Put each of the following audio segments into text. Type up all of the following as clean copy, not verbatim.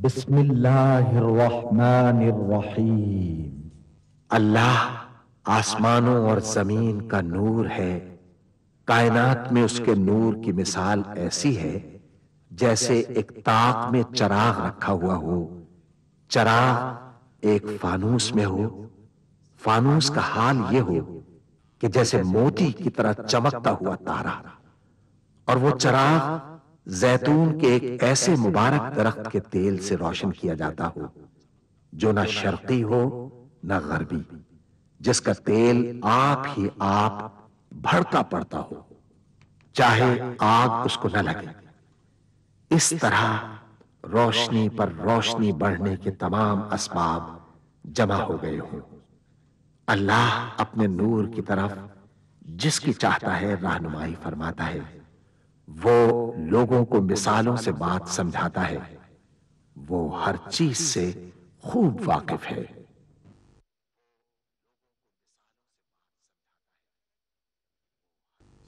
بسم اللہ الرحمن الرحیم۔ اللہ آسمانوں اور زمین کا نور ہے، کائنات میں اس کے نور کی مثال ایسی ہے جیسے ایک طاق میں چراغ رکھا ہوا ہو، چراغ ایک فانوس میں ہو، فانوس کا حال یہ ہو کہ جیسے موتی کی طرح چمکتا ہوا تارا، اور وہ چراغ زیتون کے ایک ایسے مبارک درخت کے تیل سے روشن کیا جاتا ہو جو نہ شرقی ہو نہ غربی، جس کا تیل آپ ہی آپ بھڑکا پڑتا ہو، چاہے آگ اس کو نہ لگے۔ اس طرح روشنی پر روشنی بڑھنے کے تمام اسباب جمع ہو گئے ہوں۔ اللہ اپنے نور کی طرف جس کی چاہتا ہے رہنمائی فرماتا ہے، وہ لوگوں کو مثالوں سے بات سمجھاتا ہے، وہ ہر چیز سے خوب واقف ہے۔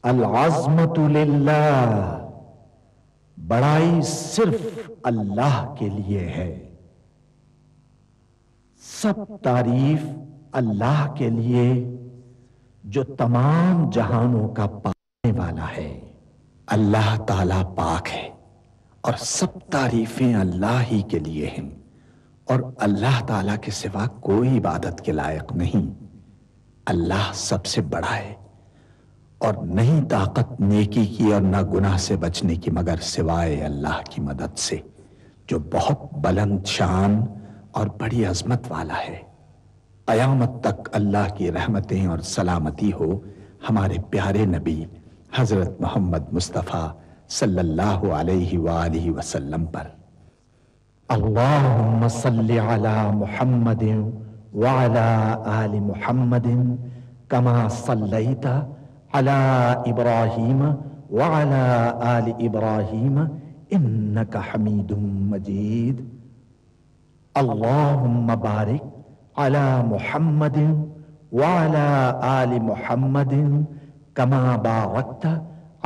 العظمت للہ، بڑائی صرف اللہ کے لیے ہے، سب تعریف اللہ کے لیے جو تمام جہانوں کا پانے والا ہے۔ اللہ تعالی پاک ہے اور سب تعریفیں اللہ ہی کے لیے ہیں، اور اللہ تعالی کے سوا کوئی عبادت کے لائق نہیں۔ اللہ سب سے بڑا ہے اور نہیں طاقت نیکی کی اور نہ گناہ سے بچنے کی مگر سوائے اللہ کی مدد سے، جو بہت بلند شان اور بڑی عظمت والا ہے۔ قیامت تک اللہ کی رحمتیں اور سلامتی ہو ہمارے پیارے نبی حضرت محمد مصطفیٰ صلی اللہ علیہ وآلہ وسلم پر۔ اللہم صلی علی محمد وعلی آل محمد کما صلیت علی ابراہیم وعلی آل ابراہیم انک حمید مجید۔ اللہم بارک علی محمد وعلی آل محمد کما بارکت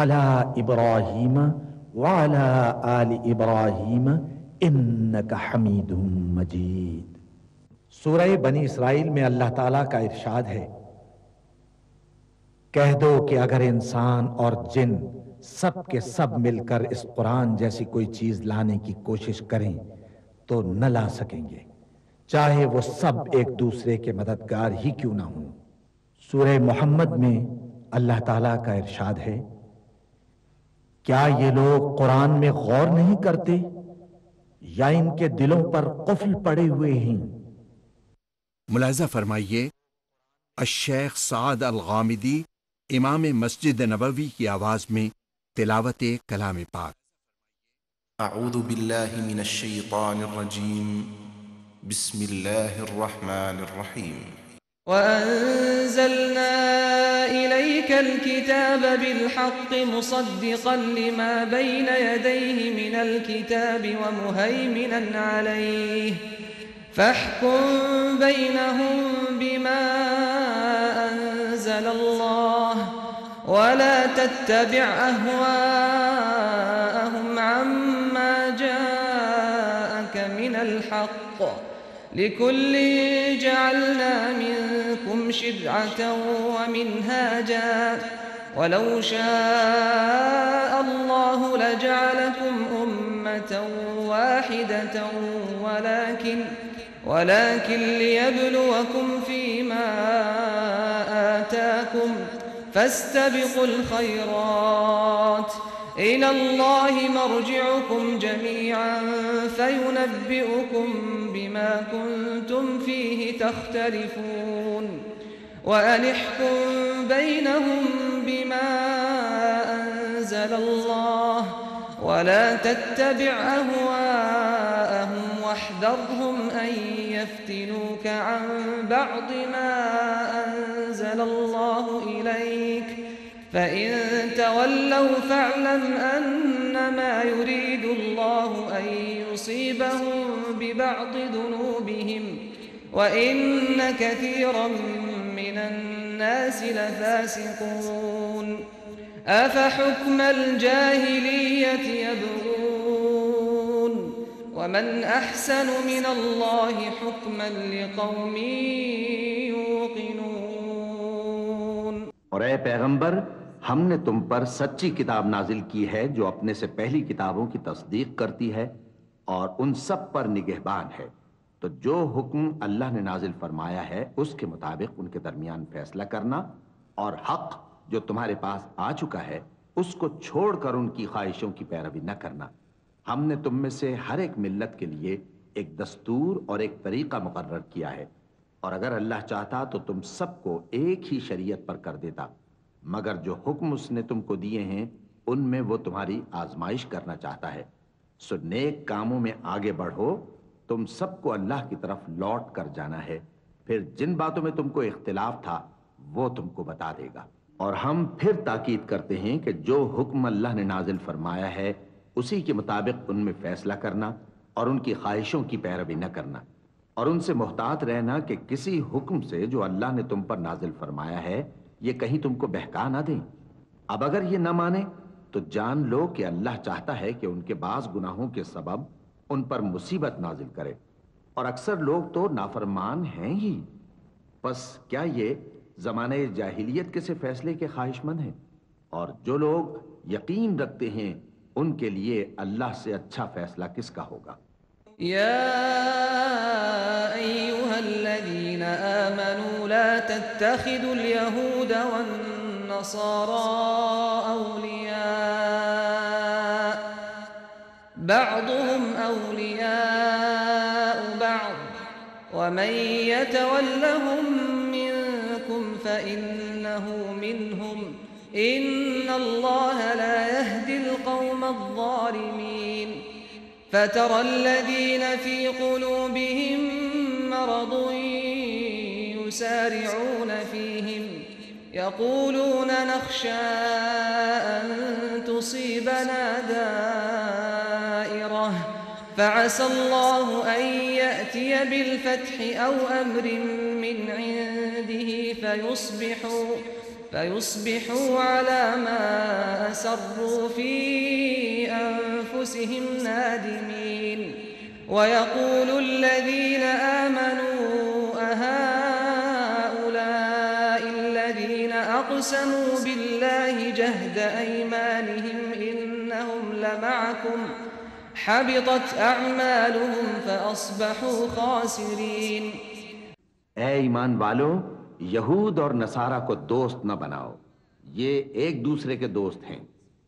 علی ابراہیم وعلی آل ابراہیم انک حمید مجید۔ سورہ بنی اسرائیل میں اللہ تعالیٰ کا ارشاد ہے، کہہ دو کہ اگر انسان اور جن سب کے سب مل کر اس قرآن جیسی کوئی چیز لانے کی کوشش کریں تو نہ لا سکیں گے، چاہے وہ سب ایک دوسرے کے مددگار ہی کیوں نہ ہوں۔ سورہ محمد میں اللہ تعالیٰ کا ارشاد ہے، کیا یہ لوگ قرآن میں غور نہیں کرتے یا ان کے دلوں پر قفل پڑے ہوئے ہیں؟ ملاحظہ فرمائیے، الشیخ سعد الغامدی امام مسجد نبوی کی آواز میں تلاوت کلام پاک۔ اعوذ باللہ من الشیطان الرجیم، بسم اللہ الرحمن الرحیم۔ وأنزلنا إليك الكتاب بالحق مصدقا لما بين يديه من الكتاب ومهيمنا عليه فاحكم بينهم بما أنزل الله ولا تتبع أهواءهم عما جاءك من الحق لكل جعلنا منكم شرعة ومنهاجا ولو شاء الله لجعلكم أمة واحدة ولكن ليبلوكم فيما آتاكم فاستبقوا الخيرات إلى الله مرجعكم جميعا فينبئكم بما كنتم فيه تختلفون وأن احكم بينهم بما أنزل الله ولا تتبع أهواءهم واحذرهم أن يفتنوك عن بعض ما أنزل الله إليك فإن تولوا فاعلم أنما يريد الله أن يصيبهم ببعض ذنوبهم وإن كثيرا من الناس لفاسقون أفحكم الجاهلية يبغون ومن احسن من اللہ حکما لقوم یوقنون۔ اور اے پیغمبر، ہم نے تم پر سچی کتاب نازل کی ہے جو اپنے سے پہلی کتابوں کی تصدیق کرتی ہے اور ان سب پر نگہبان ہے، تو جو حکم اللہ نے نازل فرمایا ہے اس کے مطابق ان کے درمیان فیصلہ کرنا، اور حق جو تمہارے پاس آ چکا ہے اس کو چھوڑ کر ان کی خواہشوں کی پیروی نہ کرنا۔ ہم نے تم میں سے ہر ایک ملت کے لیے ایک دستور اور ایک طریقہ مقرر کیا ہے، اور اگر اللہ چاہتا تو تم سب کو ایک ہی شریعت پر کر دیتا، مگر جو حکم اس نے تم کو دیے ہیں ان میں وہ تمہاری آزمائش کرنا چاہتا ہے۔ سو نیک کاموں میں آگے بڑھو، تم سب کو اللہ کی طرف لوٹ کر جانا ہے، پھر جن باتوں میں تم کو اختلاف تھا وہ تم کو بتا دے گا۔ اور ہم پھر تاکید کرتے ہیں کہ جو حکم اللہ نے نازل فرمایا ہے اسی کے مطابق ان میں فیصلہ کرنا اور ان کی خواہشوں کی پیروی نہ کرنا، اور ان سے محتاط رہنا کہ کسی حکم سے جو اللہ نے تم پر نازل فرمایا ہے یہ کہیں تم کو بہکا نہ دیں۔ اب اگر یہ نہ مانے تو جان لو کہ اللہ چاہتا ہے کہ ان کے بعض گناہوں کے سبب ان پر مصیبت نازل کرے، اور اکثر لوگ تو نافرمان ہیں ہی۔ پس کیا یہ زمانہ جاہلیت کے سے فیصلے کے خواہش مند ہیں؟ اور جو لوگ یقین رکھتے ہیں ان کے لیے اللہ سے اچھا فیصلہ کس کا ہوگا؟ يا أيها الذين آمنوا لا تتخذوا اليهود والنصارى أولياء بعضهم أولياء بعض ومن يتولهم منكم فإنه منهم إن الله لا يهدي القوم الظالمين۔ فترى الذين في قلوبهم مرض يسارعون فيهم يقولون نخشى أن تصيبنا دائرة فعسى الله أن يأتي بالفتح أو أمر من عنده فيصبحوا على ما أسروا في أنفسهم نادمين۔ ويقول الذين آمنوا أهؤلاء الذين أقسموا بالله جهد أيمانهم إنهم لمعكم حبطت أعمالهم فأصبحوا خاسرين۔ اے ایمان والو، یہود اور نصارہ کو دوست نہ بناؤ، یہ ایک دوسرے کے دوست ہیں،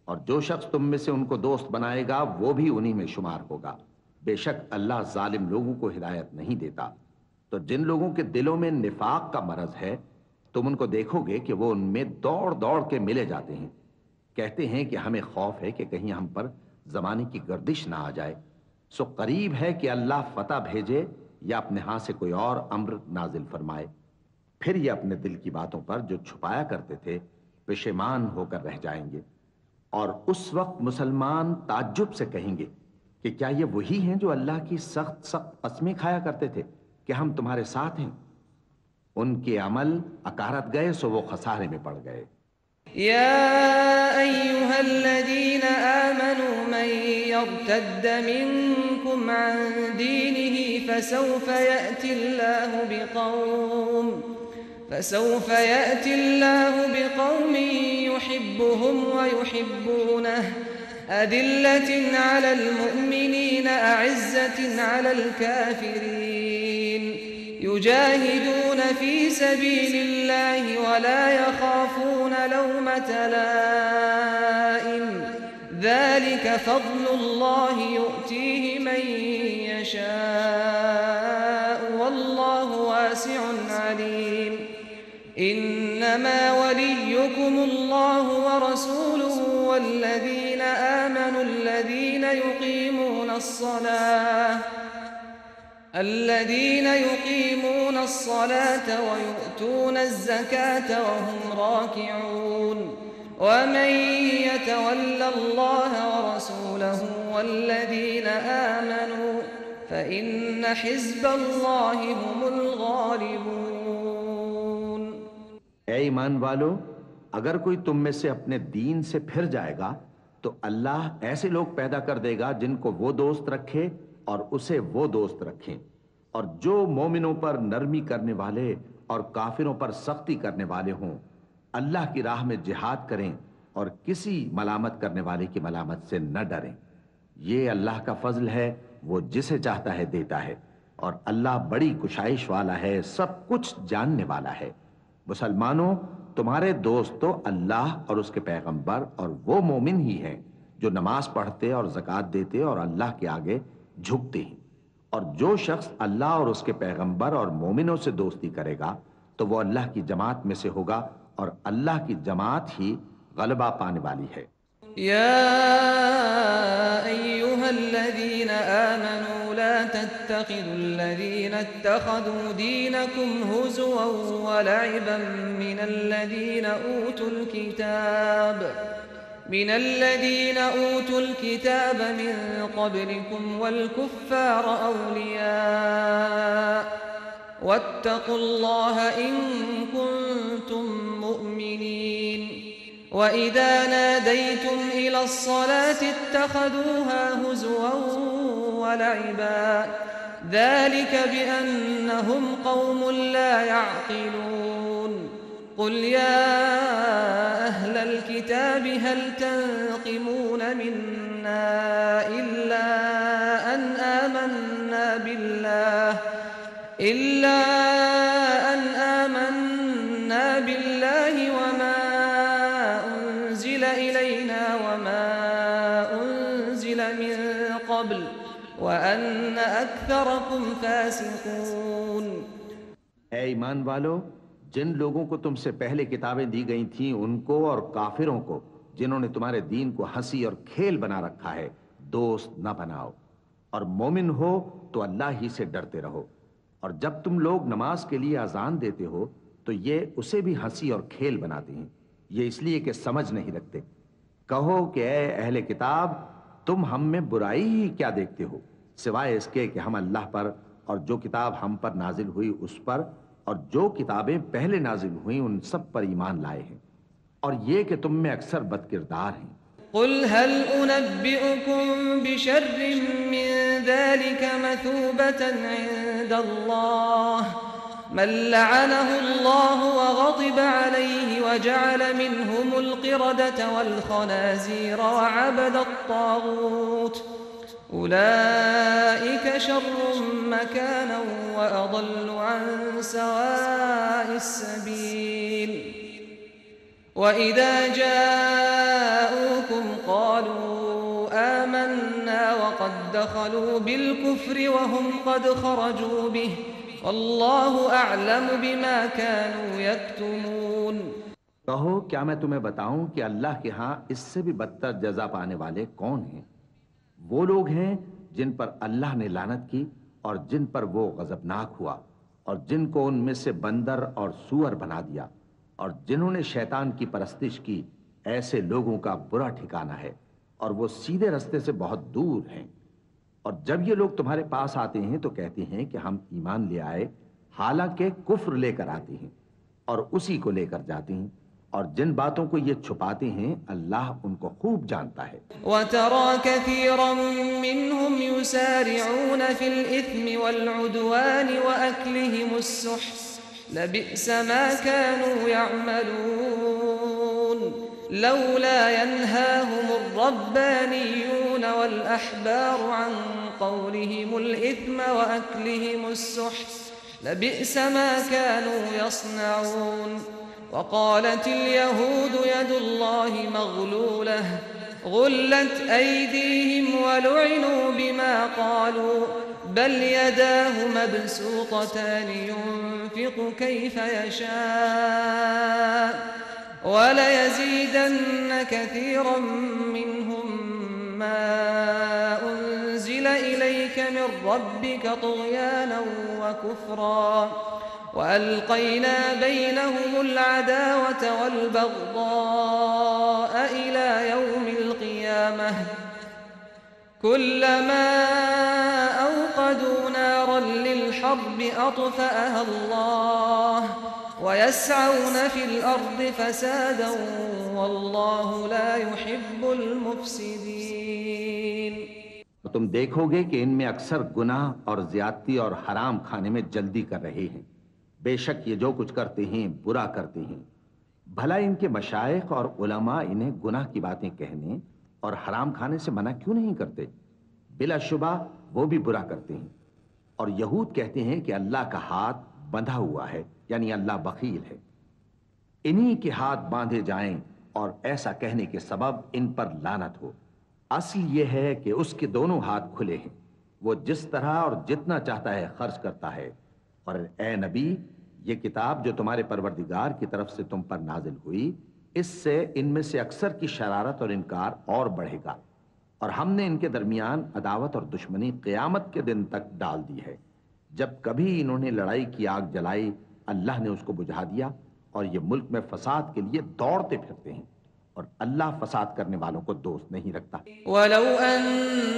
اور جو شخص تم میں سے ان کو دوست بنائے گا وہ بھی انہی میں شمار ہوگا۔ بے شک اللہ ظالم لوگوں کو ہدایت نہیں دیتا۔ تو جن لوگوں کے دلوں میں نفاق کا مرض ہے تم ان کو دیکھو گے کہ وہ ان میں دوڑ دوڑ کے ملے جاتے ہیں، کہتے ہیں کہ ہمیں خوف ہے کہ کہیں ہم پر زمانے کی گردش نہ آ جائے۔ سو قریب ہے کہ اللہ فتح بھیجے یا اپنے ہاں سے کوئی اور امر نازل فرمائے، پھر یہ اپنے دل کی باتوں پر جو چھپایا کرتے تھے پشیمان ہو کر رہ جائیں گے، اور اس وقت مسلمان تعجب سے کہیں گے کہ کیا یہ وہی ہیں جو اللہ کی سخت سخت قسمیں کھایا کرتے تھے کہ ہم تمہارے ساتھ ہیں؟ ان کے عمل اکارت گئے سو وہ خسارے میں پڑ گئے۔ يا أيها الذين آمنوا من يرتد منكم عن دينه فسوف يأتي الله بقوم يحبهم ويحبونه أذلة على المؤمنين أعزة على الكافرين يجاهدون في سبيل الله ولا يخافون لومة لائم ذلك فضل الله يؤتيه من يشاء والله واسع عليم إنما وليكم الله ورسوله والذين آمنوا الذين يقيمون الصلاة ويؤتون الزكاة وهم راكعون ومن يتول الله ورسوله والذين آمنوا فإن حزب الله هم الغالبون۔ اے ایمان والو، اگر کوئی تم میں سے اپنے دین سے پھر جائے گا تو اللہ ایسے لوگ پیدا کر دے گا جن کو وہ دوست رکھے اور اسے وہ دوست رکھیں، اور جو مومنوں پر نرمی کرنے والے اور کافروں پر سختی کرنے والے ہوں اللہ کی راہ میں جہاد کریں اور کسی ملامت کرنے والے کی ملامت سے نہ ڈریں۔ یہ اللہ کا فضل ہے، وہ جسے چاہتا ہے دیتا ہے، اور اللہ بڑی کشائش والا ہے، سب کچھ جاننے والا ہے۔ مسلمانوں، تمہارے دوست تو اللہ اور اس کے پیغمبر اور وہ مومن ہی ہیں جو نماز پڑھتے اور زکوٰۃ دیتے اور اللہ کے آگے جھکتے ہیں، اور جو شخص اللہ اور اس کے پیغمبر اور مومنوں سے دوستی کرے گا تو وہ اللہ کی جماعت میں سے ہوگا، اور اللہ کی جماعت ہی غلبہ پانے والی ہے۔ يا أيها الذين آمنوا لا تتخذوا الذين اتخذوا دينكم هزوا ولعبا من الذين أوتوا الكتاب من قبلكم والكفار أولياء واتقوا الله إن كنتم مؤمنين وَإِذَا نَادَيْتُمْ إِلَى الصَّلَاةِ اتَّخَذُوهَا هُزُوًا وَلَعِبًا ذَلِكَ بِأَنَّهُمْ قَوْمٌ لَا يَعْقِلُونَ قُلْ يَا أَهْلَ الْكِتَابِ هَلْ تَنقِمُونَ مِنَّا إِلَّا أَنْ آمَنَّا بِاللَّهِ وَمَا إلينا وما أنزل من قبل وأن أكثركم فاسقون۔ اے ایمان والو، جن لوگوں کو تم سے پہلے کتابیں دی گئی تھیں ان کو اور کافروں کو جنہوں نے تمہارے دین کو ہنسی اور کھیل بنا رکھا ہے دوست نہ بناؤ، اور مومن ہو تو اللہ ہی سے ڈرتے رہو، اور جب تم لوگ نماز کے لیے اذان دیتے ہو تو یہ اسے بھی ہنسی اور کھیل بناتے ہیں، یہ اس لیے کہ سمجھ نہیں رکھتے۔ کہو کہ اے اہل کتاب، تم ہم میں برائی ہی کیا دیکھتے ہو، سوائے اس کے کہ ہم اللہ پر اور جو کتاب ہم پر نازل ہوئی اس پر اور جو کتابیں پہلے نازل ہوئیں ان سب پر ایمان لائے ہیں، اور یہ کہ تم میں اکثر بد کردار ہیں۔ قل هل أنبئكم بشر من ذلك مثوبة عند الله من لعنه الله وغضب عليه وجعل منهم القردة والخنازير وعبد الطاغوت أولئك شر مكانا وأضل عن سواء السبيل وإذا جاءوكم قالوا آمنا وقد دخلوا بالكفر وهم قد خرجوا به واللہ اعلم بما كانوا یکتمون۔ کہو کیا میں تمہیں بتاؤں کہ اللہ کے ہاں اس سے بھی بدتر جزا پانے والے کون ہیں؟ وہ لوگ ہیں جن پر اللہ نے لعنت کی اور جن پر وہ غضبناک ہوا، اور جن کو ان میں سے بندر اور سور بنا دیا، اور جنہوں نے شیطان کی پرستش کی، ایسے لوگوں کا برا ٹھکانہ ہے، اور وہ سیدھے رستے سے بہت دور ہیں۔ اور جب یہ لوگ تمہارے پاس آتے ہیں تو کہتے ہیں کہ ہم ایمان لے آئے، حالانکہ کفر لے کر آتے ہیں اور اسی کو لے کر جاتے ہیں، اور جن باتوں کو یہ چھپاتے ہیں اللہ ان کو خوب جانتا ہے۔ وَتَرَى كَثِيرًا مِّنْهُمْ يُسَارِعُونَ فِي الْإِثْمِ وَالْعُدْوَانِ وَأَكْلِهِمُ السُّحْتَ لَبِئْسَ مَا كَانُوا يَعْمَلُونَ لَوْلَا يَنْهَاهُمُ الرَّبَّانِيُّونَ وَالْأَحْبَارُ عَنْ قَوْلِهِمُ الْإِثْمَ وَأَكْلِهِمُ السُّحْتَ لَبِئْسَ مَا كَانُوا يَصْنَعُونَ وقالت اليهود يد الله مغلولة غلت أيديهم ولعنوا بما قالوا بل يداه مبسوطتان ينفق كيف يشاء وليزيدن كثيرا منهم ما أنزل إليك من ربك طغيانا وكفرا وألقينا بينهم العداوة والبغضاء إلى يوم القيامة كلما أوقدوا نارا للحرب أطفأها الله ويسعون في الأرض فسادا والله لا يحب المفسدين۔ تم دیکھو گے کہ ان میں اکثر گناہ اور زیادتی اور حرام کھانے میں جلدی کر رہے ہیں، بے شک یہ جو کچھ کرتے ہیں برا کرتے ہیں۔ بھلا ان کے مشائخ اور علماء انہیں گناہ کی باتیں کہنے اور حرام کھانے سے منع کیوں نہیں کرتے؟ بلا شبہ وہ بھی برا کرتے ہیں۔ اور یہود کہتے ہیں کہ اللہ کا ہاتھ بندھا ہوا ہے، یعنی اللہ بخیل ہے۔ انہی کے ہاتھ باندھے جائیں اور ایسا کہنے کے سبب ان پر لعنت ہو۔ اصل یہ ہے کہ اس کے دونوں ہاتھ کھلے ہیں، وہ جس طرح اور جتنا چاہتا ہے خرچ کرتا ہے۔ اور اے نبی، یہ کتاب جو تمہارے پروردگار کی طرف سے تم پر نازل ہوئی، اس سے ان میں سے اکثر کی شرارت اور انکار اور بڑھے گا، اور ہم نے ان کے درمیان عداوت اور دشمنی قیامت کے دن تک ڈال دی ہے۔ جب کبھی انہوں نے لڑائی کی آگ جلائی، اللہ نے اس کو بجھا دیا، اور یہ ملک میں فساد کے لیے دوڑتے پھرتے ہیں، اور اللہ فساد کرنے والوں کو دوست نہیں رکھتا۔ ولو أن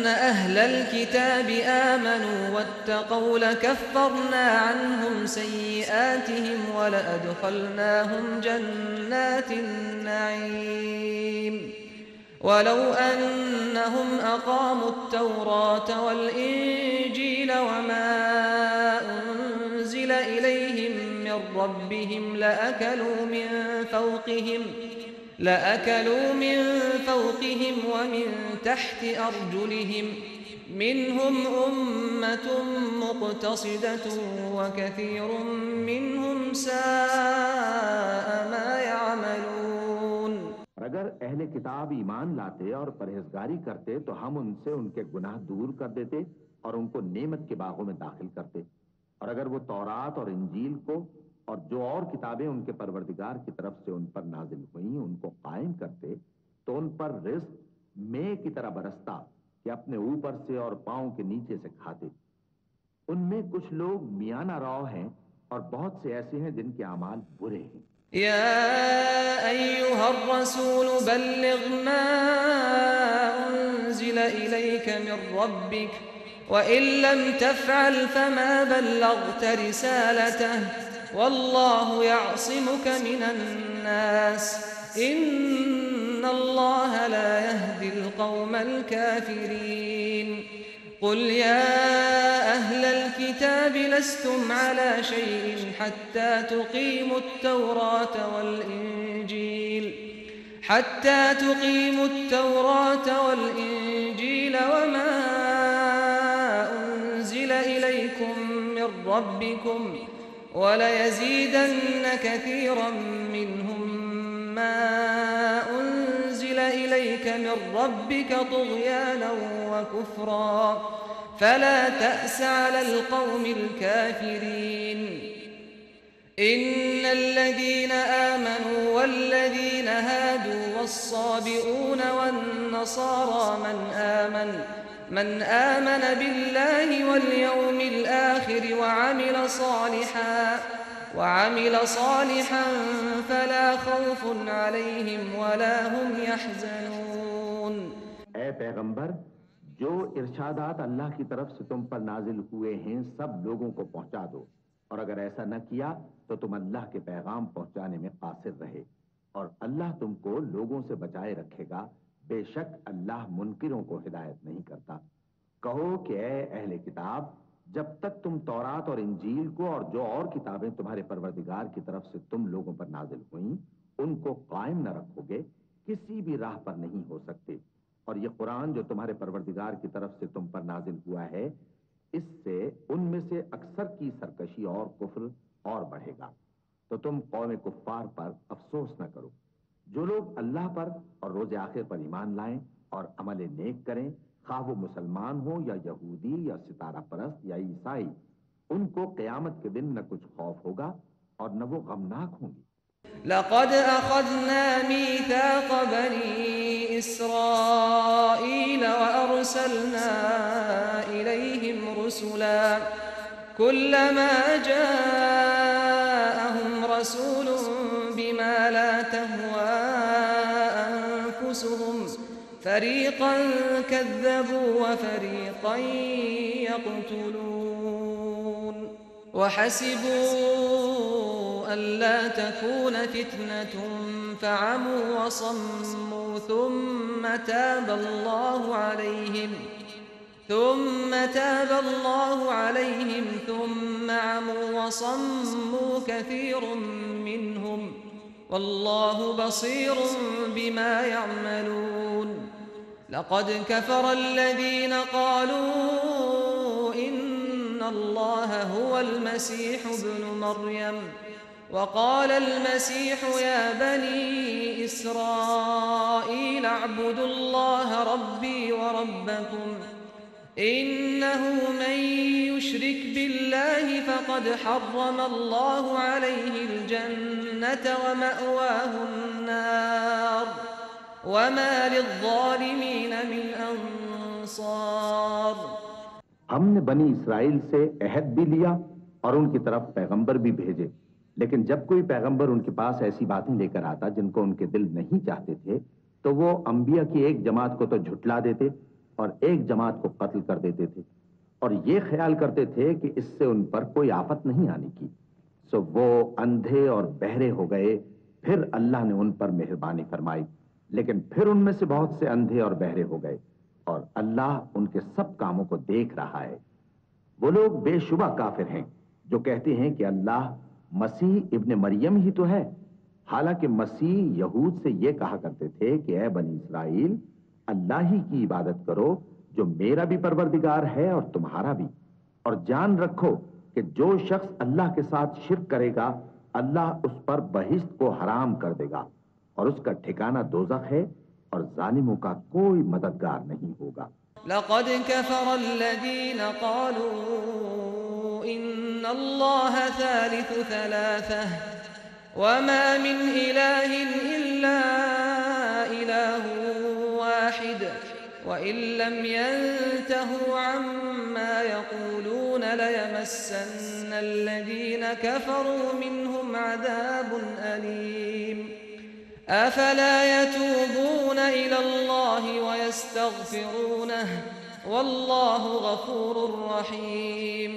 أهل الكتاب آمنوا واتقوا لكفرنا عنهم سيئاتهم ولأدخلناهم جنات النعيم ولو أنهم أقاموا التوراة والإنجيل وما أنزل إليهم من ربهم لأكلوا من فوقهم ومن تحت أرجلهم منهم أمة مقتصدة وكثير منهم ساء ما يعملون۔ اگر اہل کتاب ایمان لاتے اور پرہیزگاری کرتے تو ہم ان سے ان کے گناہ دور کر دیتے اور ان کو نعمت کے باغوں میں داخل کرتے، اور اگر وہ تورات اور انجیل کو اور جو اور کتابیں ان کے پروردگار کی طرف سے ان پر نازل ہوئیں ان کو قائم کرتے تو ان پر رزق مے کی طرح برستا کہ اپنے اوپر سے اور پاؤں کے نیچے سے کھاتے۔ ان میں کچھ لوگ میانہ رو ہیں اور بہت سے ایسے ہیں جن کے اعمال برے ہیں۔ يا أيها الرسول بلغ ما أنزل إليك من ربك وإن لم تفعل فما بلغت رسالته والله يعصمك من الناس إن الله لا يهدي القوم الكافرين۔ قل يا أهل الكتاب لستم على شيء حتى تقيموا التوراة والإنجيل وما أنزل إليكم من ربكم وليزيدن كثيرا منهم ما أنزل إليك من ربك طغيانا وكفرا فلا تأس على القوم الكافرين۔ إن الذين آمنوا والذين هادوا والصابئون والنصارى من آمن بالله واليوم الآخر وعمل صالحا فلا خوف عليهم ولا هم يحزنون۔ اے پیغمبر، جو ارشادات اللہ کی طرف سے تم پر نازل ہوئے ہیں سب لوگوں کو پہنچا دو، اور اگر ایسا نہ کیا تو تم اللہ کے پیغام پہنچانے میں قاصر رہے، اور اللہ تم کو لوگوں سے بچائے رکھے گا، بے شک اللہ منکروں کو ہدایت نہیں کرتا۔ کہو کہ اے اہل کتاب، جب تک تم تورات اور انجیل کو اور جو اور کتابیں تمہارے پروردگار کی طرف سے تم لوگوں پر نازل ہوئیں ان کو قائم نہ رکھو گے، کسی بھی راہ پر نہیں ہو سکتے۔ اور یہ قرآن جو تمہارے پروردگار کی طرف سے تم پر نازل ہوا ہے، اس سے ان میں سے اکثر کی سرکشی اور کفر اور بڑھے گا، تو تم قوم کفار پر افسوس نہ کرو۔ جو لوگ اللہ پر اور روز آخر پر ایمان لائیں اور عمل نیک کریں، خواہ وہ مسلمان ہوں یا یہودی یا ستارہ پرست یا عیسائی، ان کو قیامت کے دن نہ کچھ خوف ہوگا اور نہ وہ غمناک ہوں گی۔ لقد أخذنا ميثاق بني إسرائيل وأرسلنا إليهم رسلا كلما جاءهم رسول بما لا تهوى أنفسهم فريقا كذبوا وفريقا يقتلون وحسبوا ألا تكون فتنة فعموا وصموا ثم تاب الله عليهم ثم تاب الله عليهم ثم عموا وصموا كثير منهم والله بصير بما يعملون لقد كفر الذين قالوا إن الله هو المسيح ابن مريم وقال المسيح يا بني إسرائيل اعبدوا الله ربي وربكم إنه من يشرك بالله فقد حرم الله عليه الجنة ومأواه النار وما للظالمين من أنصار. ہم نے بنی اسرائیل سے عہد بھی لیا اور ان کی طرف پیغمبر بھی بھیجے، لیکن جب کوئی پیغمبر ان کے پاس ایسی باتیں لے کر آتا جن کو ان کے دل نہیں چاہتے تھے تو وہ انبیاء کی ایک جماعت کو تو جھٹلا دیتے اور ایک جماعت کو قتل کر دیتے تھے، اور یہ خیال کرتے تھے کہ اس سے ان پر کوئی آفت نہیں آنے کی، سو وہ اندھے اور بہرے ہو گئے. پھر اللہ نے ان پر مہربانی فرمائی، لیکن پھر ان میں سے بہت سے اندھے اور بہرے ہو گئے، اور اللہ ان کے سب کاموں کو دیکھ رہا ہے. وہ لوگ بے شبہ کافر ہیں جو کہتے ہیں کہ اللہ مسیح ابن مریم ہی تو ہے، حالانکہ مسیح یہود سے یہ کہا کرتے تھے کہ اے بنی اسرائیل، اللہ ہی کی عبادت کرو جو میرا بھی پروردگار ہے اور تمہارا بھی، اور جان رکھو کہ جو شخص اللہ کے ساتھ شرک کرے گا اللہ اس پر بہشت کو حرام کر دے گا اور اس کا ٹھکانہ دوزخ ہے اور ظالموں کا کوئی مددگار نہیں ہوگا. لقد كفر الذين قالوا إن الله ثالث ثلاثة وما من إله إلا إله واحد وإن لم ينتهوا عما يقولون ليمسن الذين كفروا منهم عذاب أليم. أفلا يتوبون إلى الله ويستغفرونه والله غفور رحيم.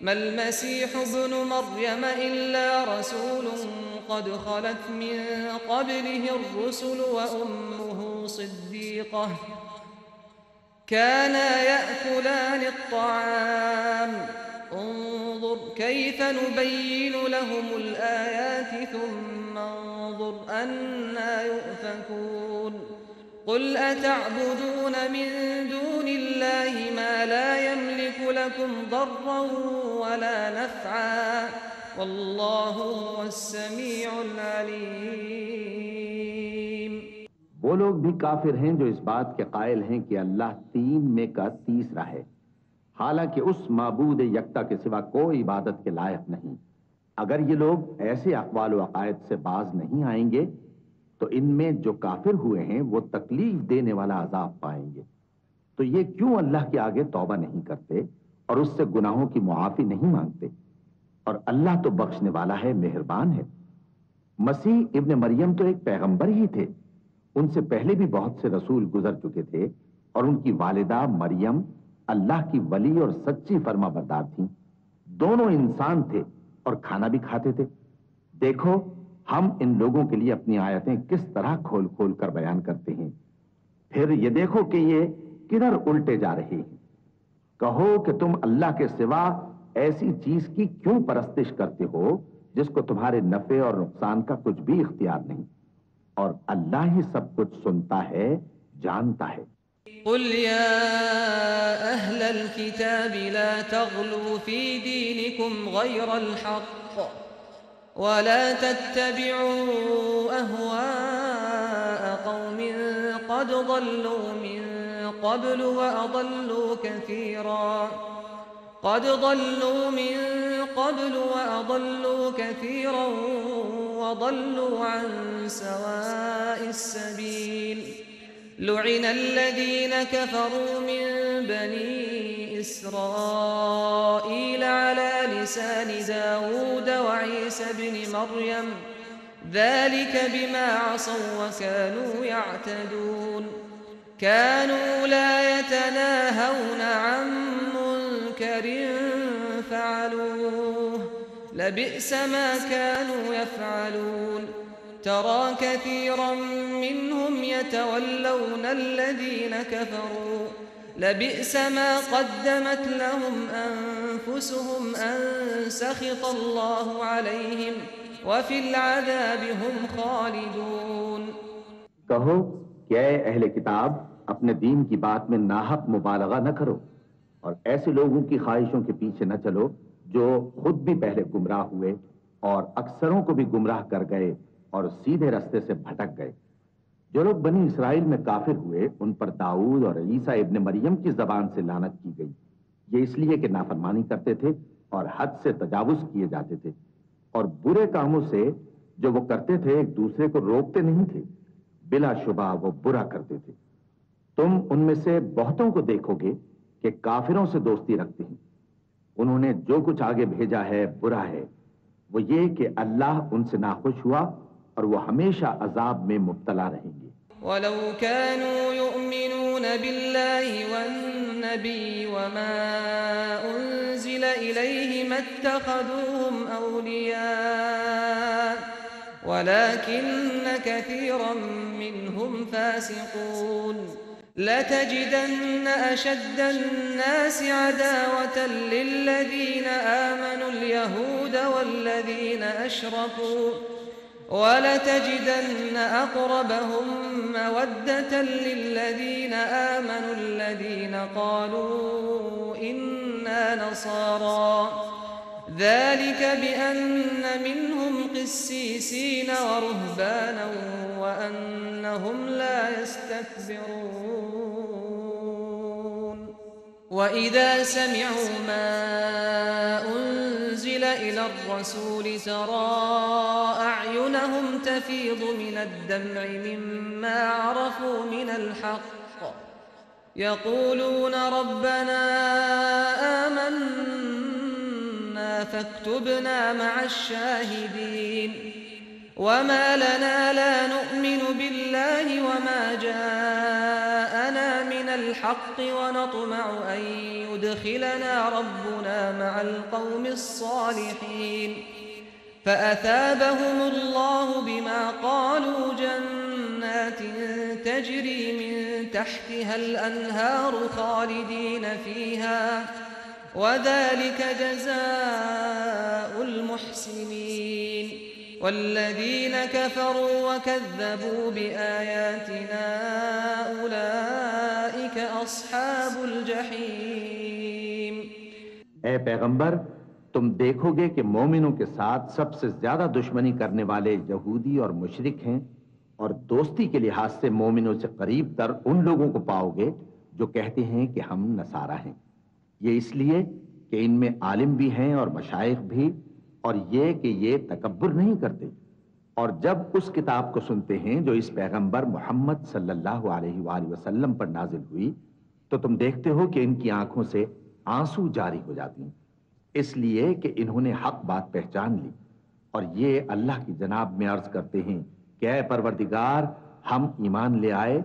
ما المسيح ابن مريم إلا رسول قد خلت من قبله الرسل وأمه صديقة كانا يأكلان الطعام انظر كيف نبين لهم الآيات ثم انظر أنا يؤفكون. قل أتعبدون من دون الله ما لا يملك لكم ضرا ولا نفعا والله هو السميع العليم. وہ لوگ بھی کافر ہیں جو اس بات کے قائل ہیں کہ اللہ تین میں کا تیسرا ہے، حالانکہ اس معبود یکتا کے سوا کوئی عبادت کے لائق نہیں. اگر یہ لوگ ایسے اقوال و عقائد سے باز نہیں آئیں گے تو ان میں جو کافر ہوئے ہیں وہ تکلیف دینے والا عذاب پائیں گے. تو یہ کیوں اللہ کے آگے توبہ نہیں کرتے اور اس سے گناہوں کی معافی نہیں مانگتے؟ اور اللہ تو بخشنے والا ہے، مہربان ہے. مسیح ابن مریم تو ایک پیغمبر ہی تھے، ان سے پہلے بھی بہت سے رسول گزر چکے تھے، اور ان کی والدہ مریم اللہ کی ولی اور سچی فرما بردار تھیں. دونوں انسان تھے اور کھانا بھی کھاتے تھے. دیکھو ہم ان لوگوں کے لیے اپنی آیتیں کس طرح کھول کھول کر بیان کرتے ہیں. پھر یہ دیکھو کہ یہ کدھر الٹے جا رہے ہیں. کہو کہ تم اللہ کے سوا ایسی چیز کی کیوں پرستش کرتے ہو جس کو تمہارے نفع اور نقصان کا کچھ بھی اختیار نہیں، اور اللہ ہی سب کچھ سنتا ہے، جانتا ہے. قل يا أهل الكتاب لا تغلوا في دينكم غير الحق ولا تتبعوا أهواء قوم قد ضلوا من قبل وأضلوا كثيرا وضلوا عن سواء السبيل. لعن الذين كفروا من بني إسرائيل على لسان داود وعيسى بن مريم ذلك بما عصوا وكانوا يعتدون. كانوا لا يتناهون عن منكر فعلوه لبئس ما كانوا يفعلون. ترى كثيرا منهم يتولون الذين كفروا لبئس ما قدمت لهم أنفسهم أن سخط الله عليهم وفي العذاب هم خالدون۔ کہو کہ اے اہل کتاب اپنے دین کی بات میں ناحق مبالغہ نہ کرو اور ایسے لوگوں کی خواہشوں کے پیچھے نہ چلو جو خود بھی پہلے گمراہ ہوئے اور اکثروں کو بھی گمراہ کر گئے اور سیدھے رستے سے بھٹک گئے۔ جو لوگ بنی اسرائیل میں کافر ہوئے ان پر داؤد اور عیسیٰ ابن مریم کی زبان سے لعنت کی گئی، یہ اس لیے کہ نافرمانی کرتے تھے اور حد سے تجاوز کیے جاتے تھے، اور برے کاموں سے جو وہ کرتے تھے ایک دوسرے کو روکتے نہیں تھے، بلا شبہ وہ برا کرتے تھے۔ تم ان میں سے بہتوں کو دیکھو گے کہ کافروں سے دوستی رکھتے ہیں، انہوں نے جو کچھ آگے بھیجا ہے برا ہے، وہ یہ کہ اللہ ان سے ناخوش ہوا اور وہ ہمیشہ عذاب میں مبتلا رہیں گے۔ ولو كانوا يؤمنون بالله والنبي وما أنزل إليه ما اتخذوهم أولياء ولكن كثيرا منهم فاسقون۔ لتجدن أشد الناس عداوة للذين آمنوا اليهود والذين أشركوا ولتجدن أقربهم مودة للذين آمنوا الذين قالوا إنا نصارى ذلك بأن منهم قسيسين ورهبانا وأنهم لا يستكبرون۔ وإذا سمعوا ما أنزل إلى الرسول ترى أعينهم تفيض من الدمع مما عرفوا من الحق يقولون ربنا آمنا فاكتبنا مع الشاهدين۔ وما لنا لا نؤمن بالله وما جاءنا من الحق ونطمع أن يدخلنا ربنا مع القوم الصالحين۔ فأثابهم الله بما قالوا جنات تجري من تحتها الأنهار خالدين فيها وذلك جزاء المحسنين۔ والذين كفروا وكذبوا بآياتنا أولئك أصحاب الجحيم۔ اے پیغمبر تم دیکھو گے کہ مومنوں کے ساتھ سب سے زیادہ دشمنی کرنے والے یہودی اور مشرک ہیں، اور دوستی کے لحاظ سے مومنوں سے قریب تر ان لوگوں کو پاؤ گے جو کہتے ہیں کہ ہم نصارہ ہیں، یہ اس لیے کہ ان میں عالم بھی ہیں اور مشائخ بھی، اور یہ کہ یہ تکبر نہیں کرتے۔ اور جب اس کتاب کو سنتے ہیں جو اس پیغمبر محمد صلی اللہ علیہ وآلہ وسلم پر نازل ہوئی تو تم دیکھتے ہو کہ ان کی آنکھوں سے آنسو جاری ہو جاتی ہیں، اس لیے کہ انہوں نے حق بات پہچان لی، اور یہ اللہ کی جناب میں عرض کرتے ہیں کہ اے پروردگار ہم ایمان لے آئے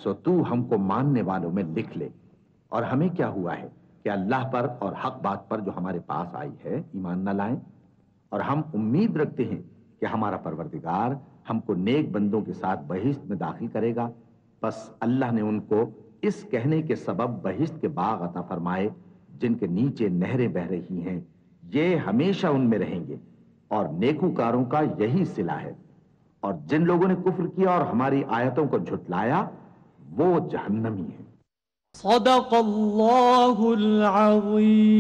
سو تو ہم کو ماننے والوں میں لکھ لے۔ اور ہمیں کیا ہوا ہے کہ اللہ پر اور حق بات پر جو ہمارے پاس آئی ہے ایمان نہ لائیں، اور ہم امید رکھتے ہیں کہ ہمارا پروردگار ہم کو نیک بندوں کے ساتھ بہشت میں داخل کرے گا۔ بس اللہ نے ان کو اس کہنے کے سبب بہشت کے باغ عطا فرمائے جن کے نیچے نہریں بہ رہی ہیں، یہ ہمیشہ ان میں رہیں گے، اور نیکوکاروں کا یہی صلہ ہے۔ اور جن لوگوں نے کفر کیا اور ہماری آیتوں کو جھٹلایا وہ جہنمی ہیں۔ صدق اللہ العظیم۔